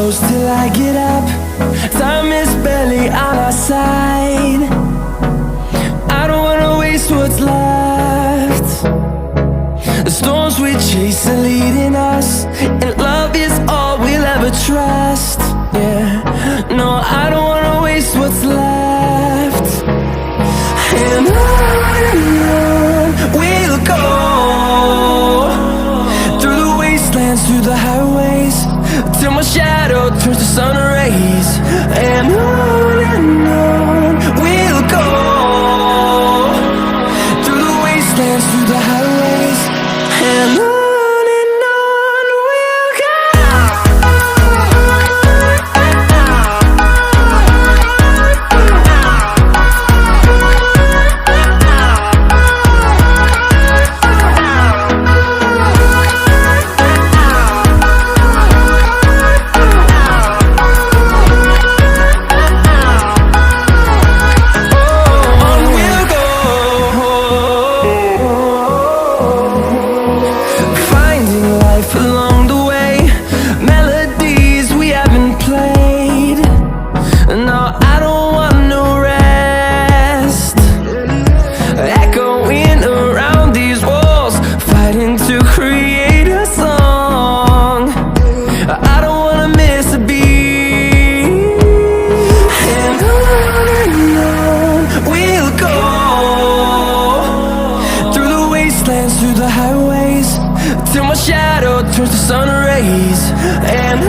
close till I get up. Time is barely on our side. I don't wanna waste what's left. The storms we chase are leading us, and love is all we'll ever trust. Yeah, no, I don't wanna waste what's left. And on we'll go, through the wastelands, through the highways, till my shadow turns to sun rays. And on we'll go, through the wastelands, through the highways, and on we'll go. Along the way, melodies we haven't played. No, I don't want no rest. Echoing around these walls, fighting to create a song. I don't wanna miss a beat. And on we'll go, through the wastelands, through the highways, till my shadow turns to sun rays. And